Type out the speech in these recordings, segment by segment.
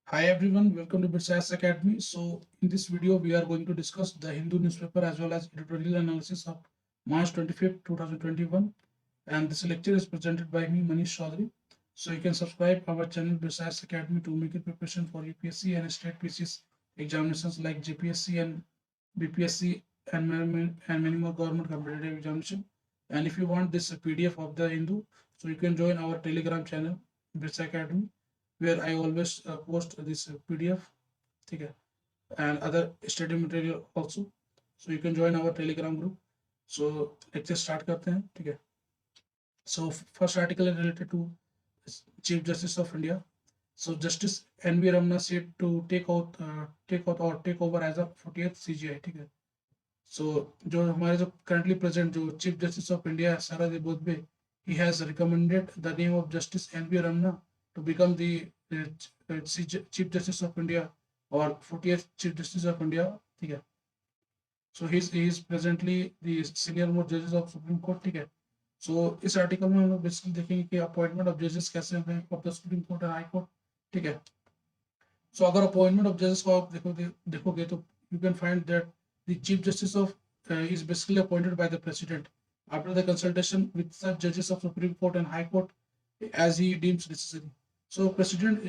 Hi everyone, welcome to BitScience Academy. So in this video, we are going to discuss the Hindu newspaper as well as editorial analysis of March 25th, 2021. And this lecture is presented by me, Manish Chaudhary. So you can subscribe our channel BitScience Academy to make it preparation for UPSC and state PCS examinations like JPSC and BPSC and many more government competitive examination. And if you want this PDF of the Hindu, so you can join our Telegram channel, BitScience Academy, where I always post this PDF, ठीक है, and other study material also. So you can join our Telegram group. So lecture start करते हैं, ठीक है. So first article is related to Chief Justice of India. So Justice N.V. Ramana said to take over as a 40th CGI, ठीक है. So जो हमारे जो currently present जो Chief Justice of India Saradi Bodhbe, he has recommended the name of Justice N.V. Ramana to become the Chief Justice of India or 40th Chief Justice of India, ठीक है. So he is presently the senior most judges of Supreme Court, ठीक है. So इस article में हम लोग basically देखेंगे कि अपॉइंटमेंट ऑफ जजेस कैसे हैं of the supreme court and high court, ठीक है. So अगर अपॉइंटमेंट ऑफ जजेस को आप देखोगे तो you can find that the chief justice of is basically appointed by the president after the consultation with such judges of Supreme Court and High Court as he deems necessary. So president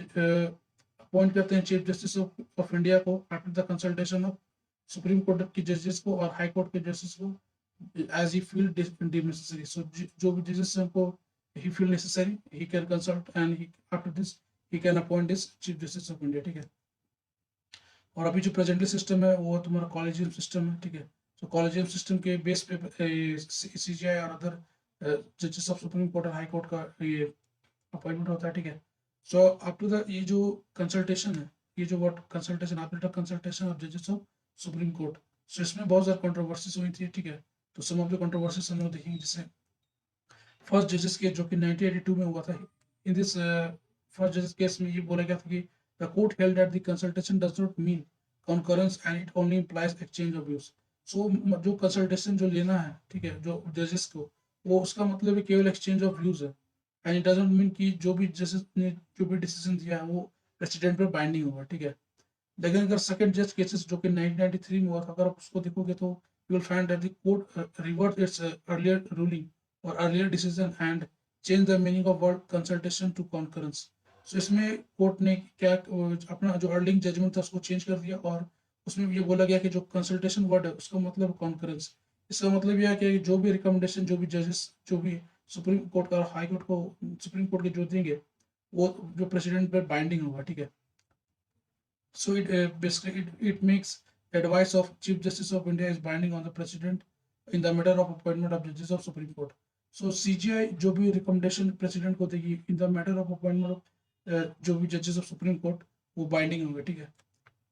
appoint करते हैं chief justice of India को after the consultation of supreme court के जजेस को और high court के जजेस को as he feel deemed necessary. So जो भी जजेस हैं उनको he feel necessary, he can consult and he after this he can appoint this chief justice of India, ठीक है. और अभी जो प्रेजेंटली सिस्टम है वो तुम्हारा कॉलेजियम सिस्टम है, ठीक है. सो कॉलेजियम सिस्टम के बेस पे सीजीआई और अदर जजेस ऑफ सुप्रीम कोर्ट और हाई कोर्ट का ये अपॉइंटमेंट होता है, ठीक है. सो अप टू द ये जो कंसल्टेशन है, ये जो what consultation after consultation of जजेस ऑफ सुप्रीम कोर्ट, सो इसमें बहुत ज़्यादा कंट्रोवर्सीज हुई थी, ठीक है. तो सम ऑफ द कंट्रोवर्सीज हम लोग देखेंगे, जैसे फर्स्ट जजेस केस जो कि 1982 में हुआ था. इन दिस फर्स्ट जजेस केस में ये बोला गया था कि the court held that the consultation does not mean concurrence and it only implies exchange of views. So जो कंसल्टेशन जो लेना है, ठीक है, जो जजेस को, वो उसका मतलब है केवल एक्सचेंज ऑफ व्यूज है एंड इट डजंट मीन कि जो भी जजेस ने जो भी डिसीजन दिया है वो प्रेसिडेंट पर बाइंडिंग होगा, ठीक है. लेकिन अगर सेकंड जज केसेस जो कि 1993 में हुआ था, अगर आप उसको देखोगे तो you will find that the court revert its earlier ruling और earlier decision and change the meaning of word consultation to concurrence. So इसमें कोर्ट ने क्या अपना जो अर्लिंग जजमेंट था उसको चेंज कर दिया और उसमें ये बोला गया कि जो कंसल्टेशन वर्ड है उसका मतलब कॉन्करेंस. इसका मतलब यह है कि जो भी रिकमेंडेशन जो भी जजेस जो भी सुप्रीम कोर्ट का हाई कोर्ट को सुप्रीम कोर्ट के जो देंगे वो जो प्रेसिडेंट पर बाइंडिंग होगा, ठीक है. So it makes advice of Chief Justice of India is binding on the President in the matter of appointment of judges of Supreme Court. So CGI जो भी recommendation President को देगी in the matter of appointment of जो भी judges of Supreme Court वो binding होंगे, ठीक है.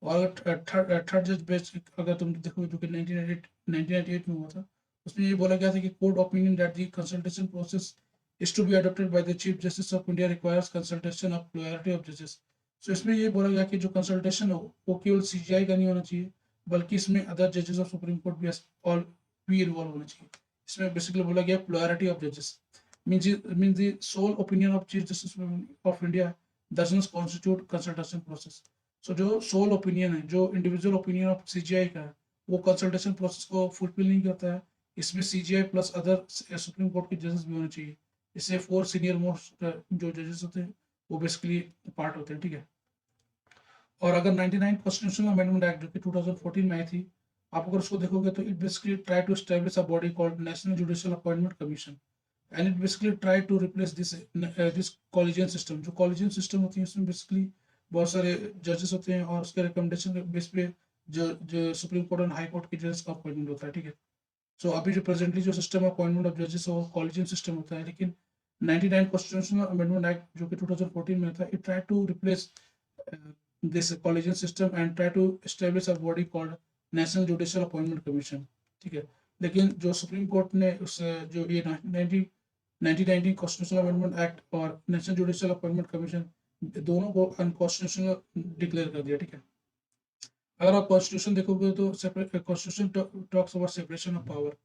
और थर्ड जज बेस अगर तुम देखो जो कि 1998 में हुआ था, उसमें ये बोला गया था कि court opinion that the consultation process is to be adopted by the Chief Justice of India requires consultation of plurality of judges. So इसमें ये बोला गया कि जो कंसल्टेशन हो वो केवल सीजीआई का नहीं होना चाहिए, बल्कि इसमें अदर जजेस ऑफ सुप्रीम कोर्ट भी ऑल भी इन्वॉल्व होना चाहिए. इसमें बेसिकली बोला गया प्लुरैलिटी ऑफ जजेस means the sole opinion of Chief Justice of India does not constitute consultation process. So जो सोल ओपिनियन है, जो इंडिविजुअल ओपिनियन ऑफ सीजीआई का है, वो कंसल्टेशन प्रोसेस को फुलफिल नहीं करता है. इसमें CGI plus other supreme court के जजेस भी होने चाहिए. इससे 4 सीनियर मोस्ट जो जजेस होते हैं वो बेसिकली पार्ट होते हैं, ठीक है. और अगर 99 कॉन्स्टिट्यूशनल अमेंडमेंट एक्ट जो कि 2014 में आई थी, आप अगर उसको देखोगे तो it basically try to establish a body called national judicial appointment commission and it basically try to replace this collegian system. जो कॉलेजियन सिस्टम होती है उसमें बेसिकली बहुत सारे जजेस होते हैं और उसके रिकमेंडेशन के बेस पे जो सुप्रीम कोर्ट और हाई कोर्ट के जजेस का अपॉइंटमेंट होता है, ठीक है. सो अभी जो प्रेजेंटली जो सिस्टम अपॉइंटमेंट ऑफ जजेस वो कॉलेजियन सिस्टम होता है, लेकिन 99 कॉन्स्टिट्यूशनल अमेंडमेंट एक्ट जो कि 2014 में था, it try to replace this collegiate system and try to establish a body called national judicial appointment commission, ठीक है. लेकिन जो सुप्रीम कोर्ट ने उस जो ये 1990 कॉन्स्टिट्यूशनल अमेंडमेंट एक्ट और नेशनल जुडिशियल अपॉइंटमेंट कमीशन दोनों को अनकॉन्स्टिट्यूशनल डिक्लेयर कर दिया, ठीक है. अगर आप कॉन्स्टिट्यूशन देखोगे तो constitution talks about separation of power.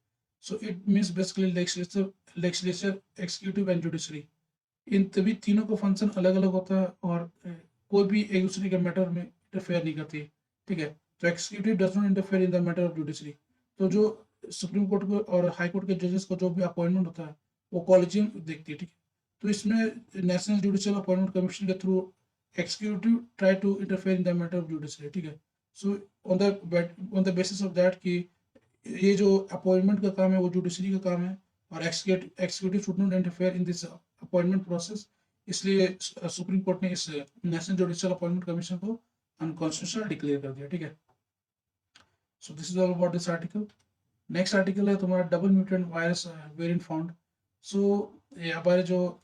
So it means basically legislature, executive and judiciary. In तभी तीनों का फंक्शन अलग अलग होता है और कोई भी एक दूसरे के मैटर में इंटरफेयर नहीं करती, ठीक है। तो executive does not interfere in the matter of judiciary. तो जो सुप्रीम कोर्ट को और हाई कोर्ट के जजेस को जो भी अपॉइंटमेंट होता है वो कॉलेजियम देखती है, ठीक है। तो इसमें नेशनल जुडिशियल अपॉइंटमेंट कमीशन के through executive try to interfere in the matter of judiciary, ठीक है। So on the basis of that कि ये जो अपॉइंटमेंट का काम है वो जुडिशरी का काम है, और executive should not interfere in this appointment process. इसलिए सुप्रीम कोर्ट ने इस नेशनल जुडिशियल अपॉइंटमेंट कमीशन को अनकॉन्स्टिट्यूशनल डिक्लेयर कर दिया, ठीक है। So this is all about this article. Next article है तुम्हारा double mutant virus variant found. So हमारे जो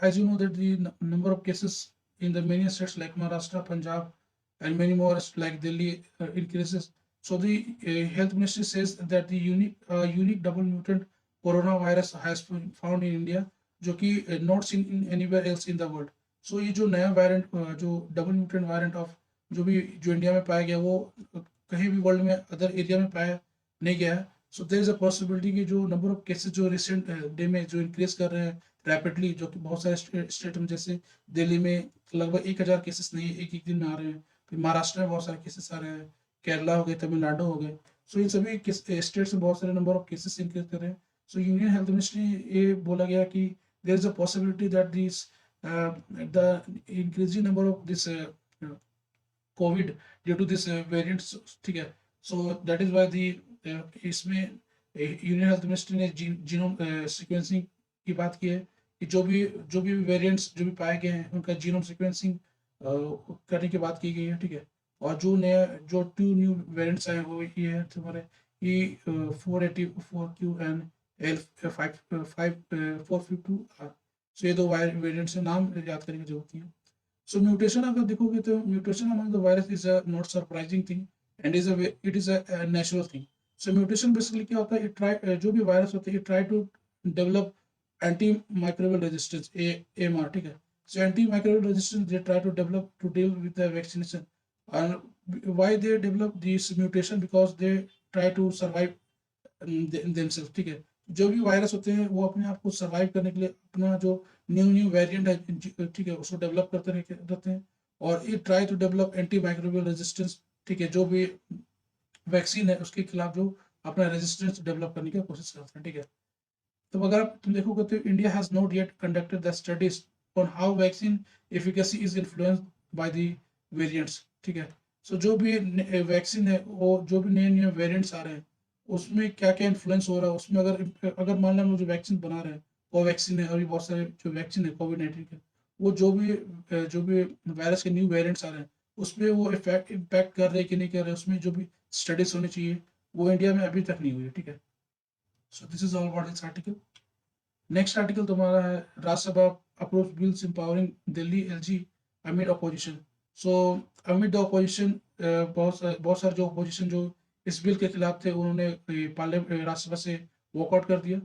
as you know that the number of cases in the many states like Maharashtra, Punjab and many more like Delhi increases. So the health ministry says that the unique double mutant coronavirus has been found in India, जो कि not seen in anywhere else in the world. So ये जो नया variant जो double mutant variant of जो India में पाया गया वो कहीं भी वर्ल्ड में अदर एरिया में पाया नहीं गया है। So there is a possibility कि जो नंबर ऑफ केसेस जो रिसेंट डे में जो इंक्रीज कर रहे हैं रैपिडली, जो कि बहुत सारे स्टेट में जैसे दिल्ली में लगभग 1000 केसेस नहीं एक एक दिन में आ रहे हैं, फिर महाराष्ट्र में बहुत सारे केसेस आ रहे हैं, केरला हो गए, तमिलनाडु हो गए। सो इन सभी स्टेट्स में बहुत सारे नंबर ऑफ केसेस इंक्रीज कर रहे हैं। सो यूनियन हेल्थ मिनिस्ट्री ये बोला गया कि there is a possibility that this the increasing number of this covid due to this variants, ठीक है। So that is why the इसमें यूनियन हेल्थ मिनिस्ट्री ने जीनोम सीक्वेंसिंग की बात की है कि जो भी वेरिएंट्स जो भी पाए गए हैं उनका जीनोम सीक्वेंसिंग करने की बात की गई है, ठीक है। और जो 2 न्यू वेरिएंट्स आए वो ये है तुम्हारे E484Q एंड L5452R। सो ये 2 वेरिएंट्स हैं, नाम याद करने की जरूरत नहीं है। सो म्यूटेशन अगर देखोगे तो mutation among the virus is a not surprising thing and it is a natural thing. So mutation basically क्या होता है, जो भी वायरस होते हैं try to develop anti microbial resistance AMR, ठीक है। So antimicrobial resistance they try to develop to deal with the vaccination. And why they develop this mutation? Because they try to survive themselves, ठीक है। जो भी virus होते हैं वो अपने आप को सर्वाइव करने के लिए अपना जो न्यू वेरिएंट है, ठीक है, उसको डेवलप करते रहते हैं। और ये try to develop anti microbial resistance, ठीक है, जो भी वैक्सीन है उसके खिलाफ जो अपना रेजिस्टेंस डेवलप करने की कोशिश करते हैं, ठीक है। तो अगर तुम देखोगे तो India has not yet conducted the studies on how vaccine efficacy is influenced by the variants, ठीक है। सो जो भी वैक्सीन है वो जो भी नए नए वेरिएंट्स आ रहे हैं उसमें क्या क्या इन्फ्लुएंस हो रहा है, उसमें अगर मान लो हम जो वैक्सीन बना रहे हैं कोवैक्सीन है, और भी बहुत सारे जो वैक्सीन है कोविड-19 के, वो जो भी वायरस के न्यू वेरिएंट्स आ रहे हैं उसमें वो इम्पैक्ट कर रहे हैं कि नहीं कर रहे, उसमें जो भी स्टडीज होनी चाहिए वो इंडिया में अभी तक नहीं हुई है, ठीक है। So this is all about this article. Next article तुम्हारा है Rajya Sabha approves bills empowering Delhi LG amid opposition. So amid the opposition बहुत सारे जो ऑपोजिशन जो इस बिल के खिलाफ थे उन्होंने पार्लियामेंट राज्यसभा से वॉकआउट कर दिया,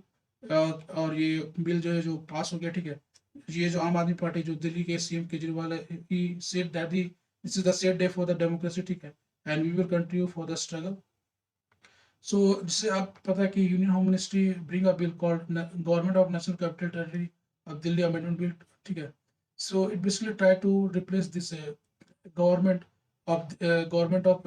और ये बिल जो है जो पास हो गया, ठीक है। ये जो आम आदमी पार्टी जो दिल्ली के CM केजरीवाल है, he said that this is the sad day for the democracy, ठीक है, and we will continue for the struggle। सो जिससे आप पता है कि union home ministry bring a bill called government of national capital territory of Delhi amendment bill, ठीक है। So it basically try to replace this government government of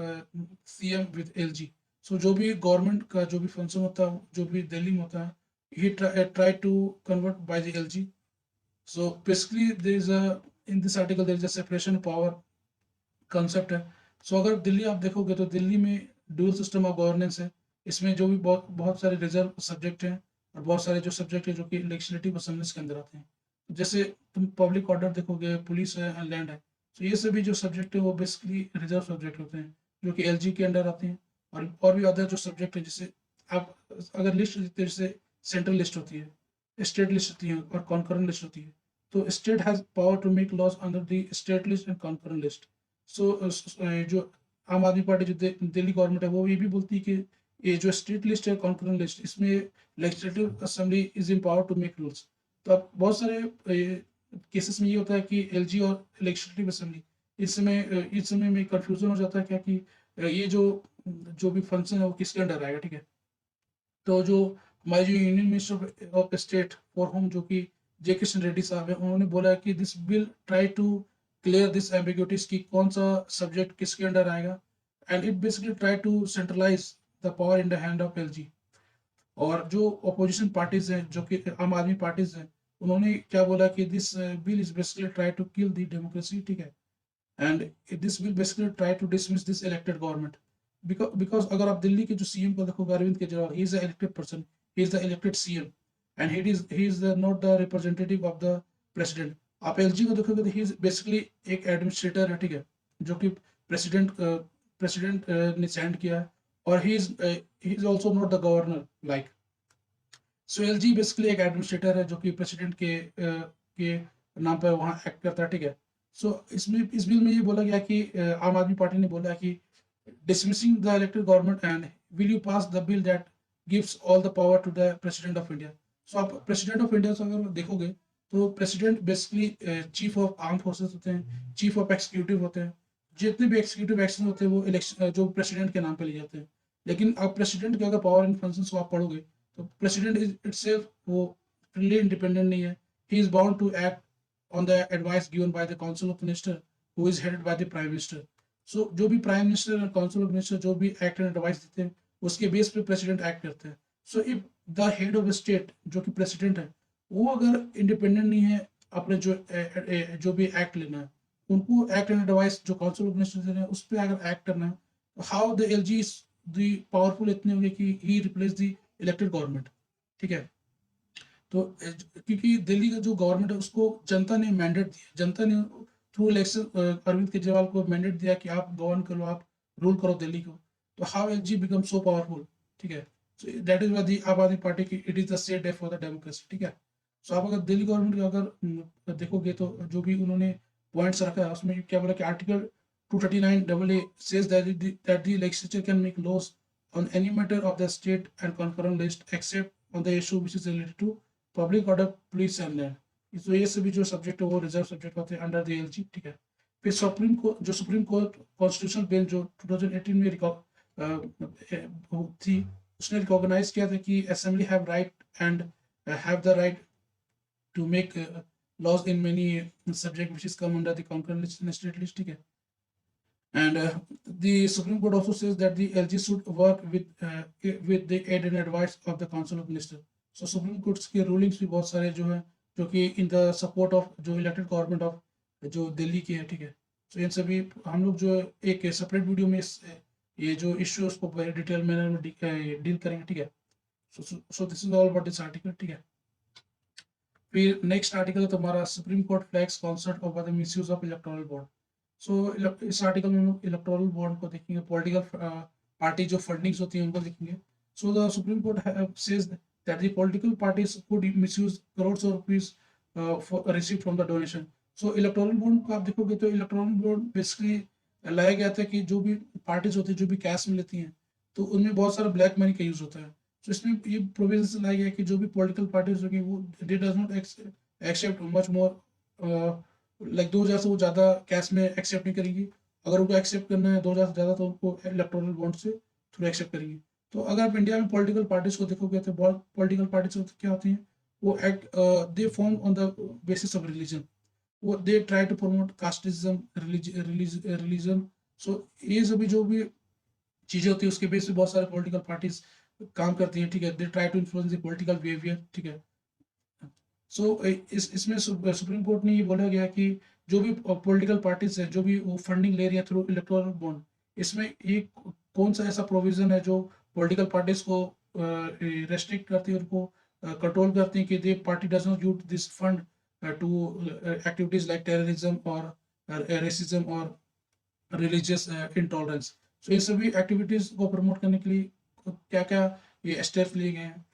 CM with LG। So जो भी government का जो भी फंक्शन होता है जो भी दिल्ली में होता है ही try to convert by the LG। So basically there is a in this article there is a separation power concept है। सो अगर दिल्ली आप देखोगे तो दिल्ली में ड्यूल सिस्टम ऑफ गवर्नेंस है। इसमें जो भी बहुत बहुत सारे रिजर्व सब्जेक्ट हैं और बहुत सारे जो सब्जेक्ट है जो कि लेजिस्लेटिव असेंबलीज के अंदर आते हैं। जैसे तुम पब्लिक ऑर्डर देखोगे, पुलिस है, लैंड है। तो ये सभी जो सब्जेक्ट है वो बेसिकली रिजर्व सब्जेक्ट होते हैं जो कि LG के अंडर आते हैं। और भी अदर जो सब्जेक्ट है जैसे आप अगर लिस्ट देखते हैं जैसे सेंट्रल लिस्ट होती है, स्टेट लिस्ट होती है और कॉन्करेंट लिस्ट होती है। तो state has power to make laws under the state list and concurrent list. So जो आम आदमी पार्टी जो दिल्ली गवर्नमेंट है वो ये भी बोलती है कि ये जो स्टेट लिस्ट है कॉन्करेंट लिस्ट इसमें legislative assembly is empowered to make rules. तो अब बहुत सारे केसेस में ये होता है कि LG और लेजिस्लेटिव असेंबली इस समय में कंफ्यूजन हो जाता है क्या कि ये जो भी फंक्शन है वो किसके अंडर आएगा, ठीक है। तो जो हमारे जो union minister of state for home जो कि J. किशन रेड्डी साहब है उन्होंने बोला है कि this bill try to clear this ambiguities कि कौन सा subject किसके अंडर आएगा, and it basically try to centralize the power in the hand of LG. और जो opposition parties हैं जो कि आम आदमी parties हैं, उन्होंने क्या बोला कि this bill is basically try to kill the democracy, ठीक है, and this will basically try to dismiss this elected government. Because अगर आप दिल्ली के जो सीएम को देखोगे Arvind Kejriwal, he is the elected person, he is the elected CM, and he is not the representative of the president. आप LG को देखोगे तो he is basically एक एडमिनिस्ट्रेटर है, ठीक है, जो कि प्रेसिडेंट ने सेंड किया है, और he is also not the governor like. So LG basically एक एडमिनिस्ट्रेटर है जो कि प्रेसिडेंट के नाम पर वहाँ एक्ट करता है, ठीक है. सो इसमें इस बिल में ये बोला गया कि आम आदमी पार्टी ने बोला कि dismissing the elected government, and will you pass the bill that gives all the power to the president of India. So आप president of India से अगर देखोगे तो president basically chief of armed forces होते हैं, chief of executive होते हैं, जितने भी executive action होते हैं वो election जो president के नाम पे लिए जाते हैं. लेकिन आप president के अगर power and functions को आप पढ़ोगे तो president is itself वो fully independent नहीं है. He is bound to act on the advice given by the council of minister who is headed by the prime minister. सो जो भी प्राइम मिनिस्टर और काउंसिल ऑफ मिनिस्टर जो भी act and advice देते हैं उसके बेस पे प्रेसिडेंट एक्ट करते हैं. So if the head of state जो कि प्रेसिडेंट है वो अगर इंडिपेंडेंट नहीं है अपने जो भी एक्ट लेना है, उनको एक्ट एंड एडवाइस जो काउंसिल ऑफ मिनिस्टर दे रहे हैं उस पर अगर एक्ट करना है, तो how the LG is the powerful इतने होंगे कि ही रिप्लेस द इलेक्टेड गवर्नमेंट, ठीक है. तो क्योंकि दिल्ली का जो गवर्नमेंट है उसको जनता ने मैंडेट दिया, जनता ने थ्रू इलेक्शन अरविंद केजरीवाल को मैंडेट दिया कि आप गवर्न करो, आप रूल करो दिल्ली को. तो how LG become so powerful, ठीक है. सो दैट इज वाई आम आदमी पार्टी की it is the set day for the democracy, ठीक है. सो आप अगर दिल्ली गवर्नमेंट का अगर देखोगे तो जो भी उन्होंने पॉइंट्स रखा है उसमें क्या बोला कि article 239 AA says that the legislature can make laws on any matter of the state and concurrent list except on the issue which is related to public order, police and land. तो ये सभी जो subject है वो reserve subject होते हैं under the LG, ठीक है. फिर सुप्रीम कोर्ट कॉन्स्टिट्यूशनल बेंच जो 2018 में थी, उसने रिकॉग्नाइज किया था कि assembly have right and have the right to make laws in many subject which is come under the concurrent list and state list, ठीक है. And the Supreme Court also says that the LG should work with the aid and advice of the Council of Ministers. So supreme court के rulings भी बहुत सारे जो है जो कि इन द सपोर्ट ऑफ जो इलेक्टेड गवर्नमेंट ऑफ जो दिल्ली की है, ठीक है. सो इन सभी हम लोग जो एक सेपरेट वीडियो में ये जो इश्यू है उसको डिटेल मैनर में डील करेंगे, ठीक है. So this is all about this article, ठीक है. फिर नेक्स्ट आर्टिकल है तुम्हारा supreme court flags concept of the misuse of electoral bond. So इस आर्टिकल में हम लोग इलेक्टोरल बॉन्ड को देखेंगे, पॉलिटिकल पार्टी जो फंडिंग्स होती है उनको देखेंगे. So the supreme court says that the political parties could misuse crores of rupees received from the donation. So electoral bond को आप देखोगे तो electoral bond basically लाया गया था कि जो भी पार्टीज होती है जो भी कैश में लेती हैं तो उनमें बहुत सारा ब्लैक मनी का यूज होता है. तो इसमें ये प्रोविजन लाया गया कि जो भी पॉलिटिकल पार्टीज होगी वो they does not accept much more like 2000 से वो ज़्यादा कैश में एक्सेप्ट नहीं करेंगी. अगर उनको एक्सेप्ट करना है 2000 से ज़्यादा तो उनको इलेक्टोरल बॉन्ड से थ्रू एक्सेप्ट करेंगे. तो अगर आप इंडिया में पॉलिटिकल पार्टीज को देखोगे तो बहुत पॉलिटिकल पार्टीज क्या होती हैं, वो act they form on the basis of religion, वो they try to promote casteism, religion. So ये सभी जो भी चीज़ें होती है उसके बेस पे बहुत सारे पॉलिटिकल पार्टीज काम करती हैं, ठीक है. They try to influence the political behaviour, ठीक है. सो इसमें सुप्रीम कोर्ट ने ये बोला गया कि जो भी पॉलिटिकल पार्टीज है जो भी वो फंडिंग ले रही है थ्रू इलेक्टोरल बॉन्ड, इसमें ये कौन सा ऐसा प्रोविजन है जो पॉलिटिकल पार्टीज को रेस्ट्रिक्ट करती है, उनको कंट्रोल करती है कि they party does not use this fund to activities like terrorism और रेसिज्म और रिलीजियस इंटॉलरेंस. सो ये सभी एक्टिविटीज को प्रमोट करने के लिए क्या क्या ये स्टेप्स लिए गए हैं.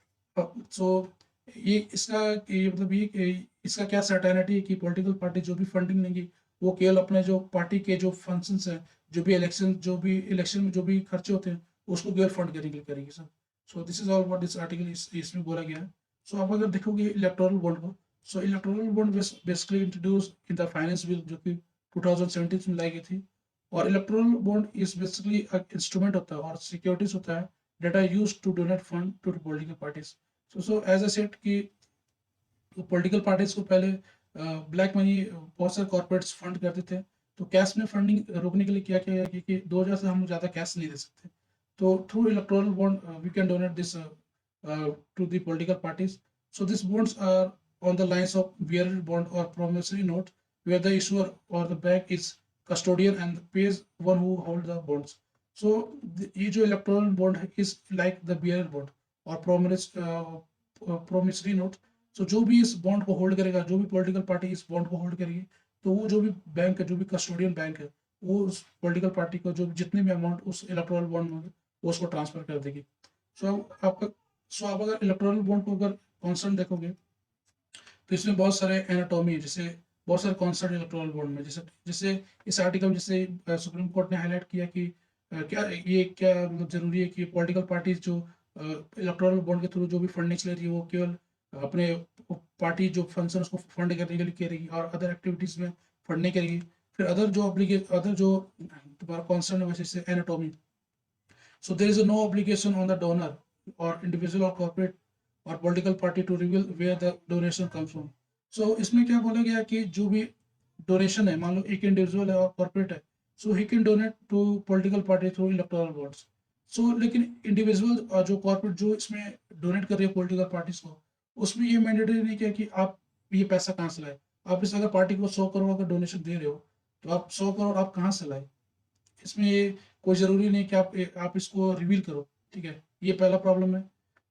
सो ये मतलब ये इसका क्या सर्टेनिटी है कि पॉलिटिकल पार्टी जो भी फंडिंग लेंगी वो केवल अपने जो पार्टी के जो फंक्शंस हैं, जो भी इलेक्शन में जो भी खर्चे होते हैं उसको केवल फंड करने के लिए करेंगे sir. So this is all what this article इसमें बोला गया है. सो आप अगर देखोगे इलेक्टोरल बॉन्ड को, so electoral bond basically introduce in the finance bill जो कि 2017 में लाई गई थी. और electoral bond is basically instrument होता है और सिक्योरिटीज होता है that are use to donate fund to political parties. So as a set कि पॉलिटिकल पार्टीज को पहले ब्लैक मनी बहुत सारे कॉर्पोरेट्स फंड करते थे। तो कैश में फंडिंग रोकने के लिए क्या किया गया कि 2000 से हम लोग ज़्यादा कैश नहीं दे सकते। तो through electoral bond we can donate this to the political parties. So these bonds are on the lines of bearer bond or promissory note, where the issuer or the bank is custodian and pays one who hold the bonds. So ये जो electoral bond is like the bearer bond और promissory note. So जो भी इस bond को hold करेगा, जो भी पॉलिटिकल पार्टी इस बॉन्ड को होल्ड करेगी, तो वो जो भी बैंक है, जो भी कस्टोडियन बैंक है, वो उस पॉलिटिकल पार्टी को जो जितने भी अमाउंट उस इलेक्टोरल बॉन्ड में वो उसको ट्रांसफर कर देगी। सो आपका सो आप अगर इलेक्ट्रॉनिक बॉन्ड को अगर कॉन्सेप्ट देखोगे तो इसमें बहुत सारे एनाटॉमी, जैसे बहुत सारे कॉन्सेप्ट इलेक्ट्रॉनिक बॉन्ड में, जैसे जैसे इस आर्टिकल में जैसे सुप्रीम कोर्ट ने हाईलाइट किया कि क्या मतलब जरूरी है कि पॉलिटिकल पार्टीज जो इलेक्ट्रॉनिक बॉन्ड के थ्रू जो भी फंडिंग ले रही है वो केवल अपने पार्टी जो फंड्स है उसको फंड करने के लिए करेगी और अदर एक्टिविटीज में फंड नहीं करेगी। फिर अदर जो तुम्हारा कॉन्सेप्ट है वैसे anatomy, so there is no obligation on the donor or individual or corporate or political party to reveal where the donation comes from. So इसमें क्या बोला गया कि जो भी डोनेशन है, मान लो एक इंडिविजुअल है और कॉर्पोरेट है, so he can donate to political party through electoral bonds. So लेकिन इंडिविजुअल जो कॉर्पोरेट जो इसमें डोनेट कर रही है पॉलिटिकल पार्टीज को, उसमें ये मैंडेटरी नहीं किया कि आप ये पैसा कहाँ से लाए। आप इस अगर पार्टी को 100 करोड़ अगर डोनेशन दे रहे हो तो आप 100 करोड़ आप कहाँ से लाए, इसमें ये कोई ज़रूरी नहीं कि आप इसको रिवील करो। ठीक है, ये पहला प्रॉब्लम है।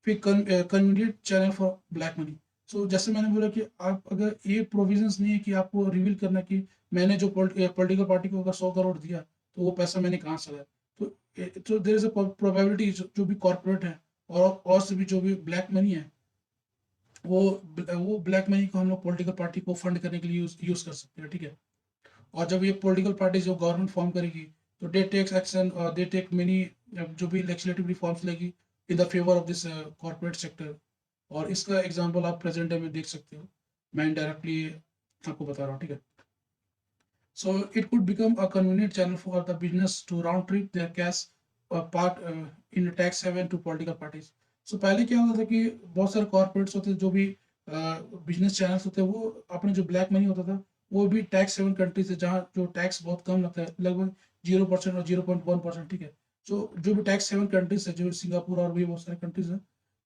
फिर convenient channel for black money. So जैसे मैंने बोला कि आप अगर ये प्रोविजंस नहीं है कि आपको रिवील करना कि मैंने जो पॉलिटिकल पार्टी को अगर 100 करोड़ दिया तो वो पैसा मैंने कहाँ से लाया। तो देर इज अ प्रोबेबिलिटी जो भी कॉर्पोरेट है और से भी जो भी ब्लैक मनी है, वो ब्लैक मनी को हम लोग पॉलिटिकल पार्टी को फंड करने के लिए यूज कर सकते हैं। ठीक है, और जब ये पॉलिटिकल पार्टी जो गवर्नमेंट फॉर्म करेगी तो दे टेक्स एक्शन और दे टेक मेनी जो भी लेजिस्लेटिव रिफॉर्म्स लेगी in the favour of this corporate sector. और इसका एग्जांपल आप प्रेजेंट डे में देख सकते हो, मैं डायरेक्टली आपको बता रहा हूँ। ठीक है, so it could become a convenient channel for the business to round trip their cash part in tax haven to political parties. So पहले क्या होता था कि बहुत सारे कॉर्पोरेट्स होते जो भी बिजनेस चैनल्स होते वो अपने जो ब्लैक मनी होता था वो भी टैक्स सेवन कंट्रीज है जहाँ जो टैक्स बहुत कम लगता है, लगभग 0% और 0.1%। ठीक है, तो जो भी टैक्स सेवन कंट्रीज है जो सिंगापुर और भी बहुत सारे कंट्रीज हैं,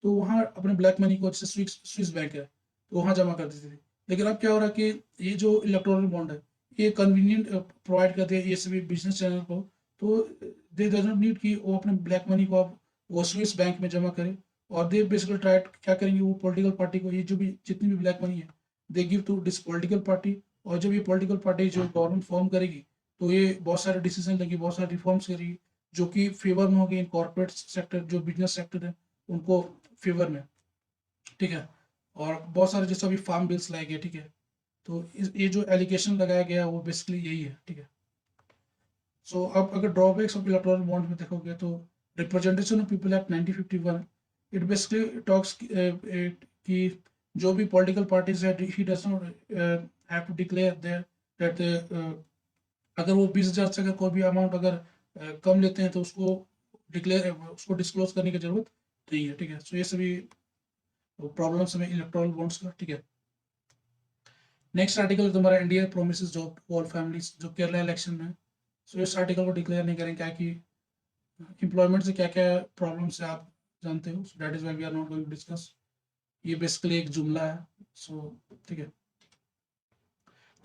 तो वहाँ अपने ब्लैक मनी को, जैसे स्विस बैंक है तो वहाँ जमा कर देती थी। लेकिन अब क्या हो रहा है कि ये जो इलेक्टोरल बॉन्ड है ये कन्वीनियंट प्रोवाइड करते हैं ये सभी बिजनेस चैनल को। तो दे डज नॉट नीड कि वो अपने ब्लैक मनी को अब वो स्विस बैंक में जमा करे। और दे बेसिकली ट्राई क्या करेंगे, वो पॉलिटिकल पार्टी को ये जो भी जितनी भी ब्लैक मनी है they give to this political party. और जब ये पॉलिटिकल पार्टी जो गवर्नमेंट फॉर्म करेगी तो ये बहुत सारे डिसीजन लेगी, बहुत सारे रिफॉर्म्स करेगी जो कि फेवर में होगी इन कॉर्पोरेट सेक्टर जो बिजनेस सेक्टर है उनको फेवर में। ठीक है, और बहुत सारे जैसे अभी फार्म बिल्स लाए गए। ठीक है, तो ये जो एलिगेशन लगाया गया वो बेसिकली यही है। ठीक है, सो अब अगर ड्रॉबैक्स ऑफ इलेक्टोरल बॉन्ड में देखोगे तो representation of people act 1951 it basically talks कि जो भी पॉलिटिकल पार्टीज है ही does not have to declare their that अगर वो 20,000 से अगर कोई भी अमाउंट अगर कम लेते हैं तो उसको डिस्क्लोज करने की जरूरत नहीं है। ठीक है, सो ये सभी प्रॉब्लम्स में इलेक्टोरल बॉन्ड्स का। ठीक है, नेक्स्ट आर्टिकल तुम्हारा India promises job to all families जो केरला इलेक्शन में। सो इस आर्टिकल को डिक्लेयर नहीं करें क्या कि एम्प्लॉयमेंट से क्या क्या प्रॉब्लम्स है आप जानते हो, that is why we are not going to discuss. ये बेसिकली एक जुमला है। सो ठीक है,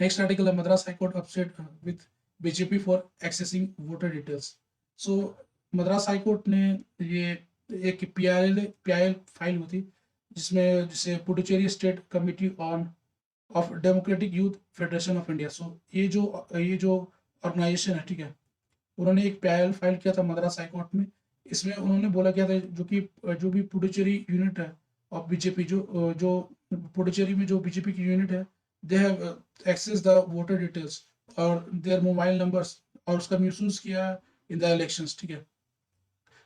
नेक्स्ट आर्टिकल है Madras high court upset with BJP for accessing voter details. So Madras high court ने ये एक पीआईएल फाइल हुई थी जिसमें जिसे Puducherry state committee on of democratic youth federation of India. So ये जो ऑर्गेनाइजेशन है, ठीक है, उन्होंने एक पीआईएल फाइल किया था मद्रास हाई कोर्ट में। इसमें उन्होंने बोला गया था जो भी पुडुचेरी यूनिट है ऑफ बीजेपी जो पुडुचेरी में जो बीजेपी की यूनिट है they have access the voter details और देयर मोबाइल नंबर्स और उसका मिसयूज किया इन द इलेक्शंस। ठीक है,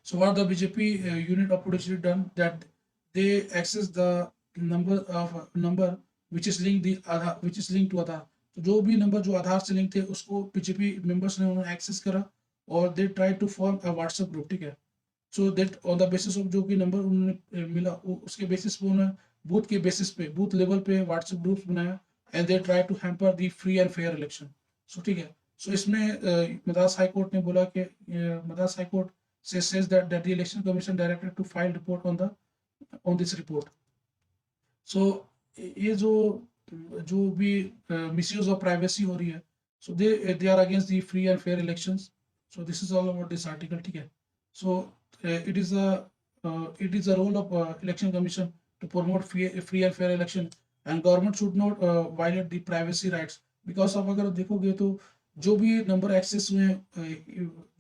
so what the BJP unit of Puducherry done that they access the number which is linked to Aadhaar। तो जो भी number जो आधार से लिंक थे उसको बीजेपी मेंबर्स ने उन्होंने एक्सेस करा और they try to form a WhatsApp group. ठीक है, so that on the basis of जो भी नंबर उन्होंने मिला उसके बेसिस पे उन्होंने बूथ के बेसिस पे बूथ लेवल पे व्हाट्सएप ग्रुप्स बनाया and they try to hamper the free and fair election. So ठीक है. So इसमें मद्रास हाई कोर्ट ने बोला कि Madras high court says that the election commission directed to file report on this report. So ये जो जो भी misuse of privacy हो रही है, so they are against the free and fair elections. So this is all about this article, ठीक है. So it is a role of election commission to promote free and fair election, and government should not violate the privacy rights, because अब अगर देखोगे तो जो भी number access हुए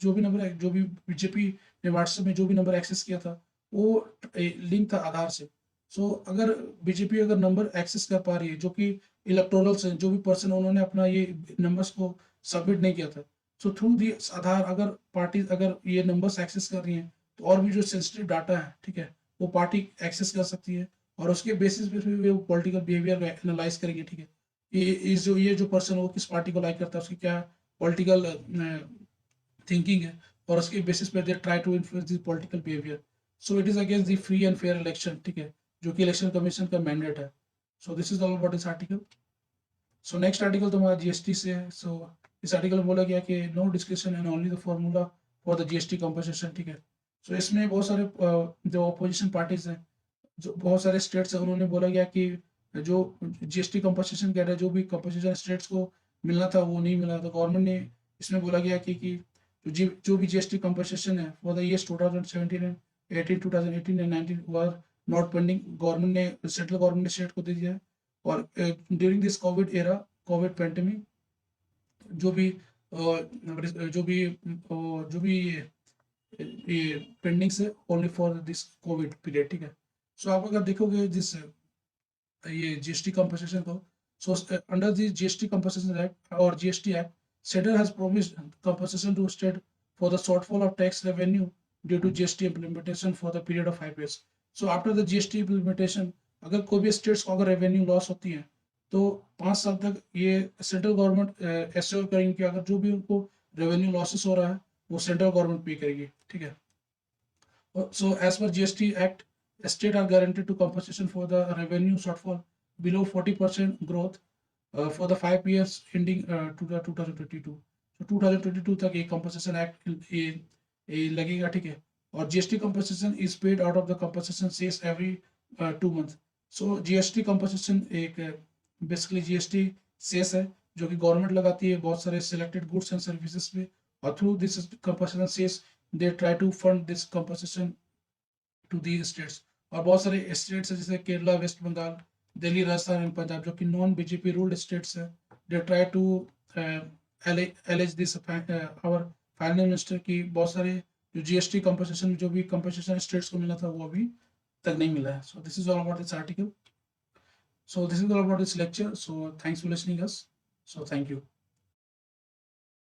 जो भी बीजेपी ने व्हाट्सएप में जो भी नंबर एक्सेस किया था वो लिंक था आधार से. सो अगर बीजेपी अगर नंबर एक्सेस कर पा रही है जो कि इलेक्टोरल्स हैं, जो भी पर्सन उन्होंने अपना ये नंबर्स को सबमिट नहीं किया था, सो थ्रू दी आधार अगर पार्टी अगर ये नंबर्स एक्सेस कर रही हैं तो और भी जो सेंसिटिव डाटा है, ठीक है, वो पार्टी एक्सेस कर सकती है और उसके बेसिस पे फिर वो पॉलिटिकल बिहेवियर एनालाइज करेंगे, ठीक है. ये जो पर्सन वो किस पार्टी को लाइक करता है, उसकी क्या पॉलिटिकल थिंकिंग है, और उसके बेसिस पे they try to influence the political behaviour. So it is against the free and fair election, ठीक है, जो कि इलेक्शन कमीशन का मैंडेट है. So this is all about this article. So next article तुम्हारा जीएसटी से है. सो इस आर्टिकल में बोला गया कि no discussion and only the formula for the GST compensation, ठीक है. सो इसमें बहुत सारे जो अपोजिशन पार्टीज हैं, जो बहुत सारे स्टेट्स हैं, उन्होंने बोला गया कि जो जीएसटी कंपनसेशन कह रहे हैं, जो भी कंपनसेशन स्टेट्स को मिलना था वो नहीं मिला. तो गवर्नमेंट ने इसमें बोला गया कि जो भी जीएसटी कंपनसेशन है for the years 2017 and 18 2018 and 19 were not pending, government ने सेंट्रल गवर्नमेंट ने स्टेट को दे दिया है. और during this Covid era, Covid pandemic, जो भी जो भी ये पेंडिंग्स है only for this Covid period, ठीक है. सो आप अगर देखोगे जिस ये जीएसटी कंपनसेशन को, so under the GST compensation act और GST act, centre has promised compensation to state for the shortfall of tax revenue due to GST implementation for the period of 5 years. So after the GST implementation अगर कोई भी states को अगर revenue loss होती है तो 5 साल तक ये सेंट्रल गवर्नमेंट एश्योर करेंगे कि अगर जो भी उनको रेवेन्यू लॉसेस हो रहा है वो सेंट्रल गवर्नमेंट पे करेगी, ठीक है. So as per GST Act, state are guaranteed to compensation for the revenue shortfall below 40% growth for the 5 years ending to the 2022. So 2022 तक ये compensation act ये लगेगा, ठीक है. और GST compensation is paid out of the compensation cess every 2 months. So GST compensation एक basically GST cess है जो कि गवर्नमेंट लगाती है बहुत सारे selected goods and services पे, और through this compensation cess they try to fund this compensation to these states. और बहुत सारे स्टेट्स है जैसे केरला, वेस्ट बंगाल, दिल्ली, राजस्थान एंड पंजाब, जो कि नॉन बीजेपी रूल्ड स्टेट्स है. They try to allege this our finance minister की बहुत सारे जो जीएसटी कंपनसेशन जो भी कंपनसेशन स्टेट्स को मिला था वो अभी तक नहीं मिला है. So this is all about this article. So this is all about this lecture. So thanks for listening us. So thank you.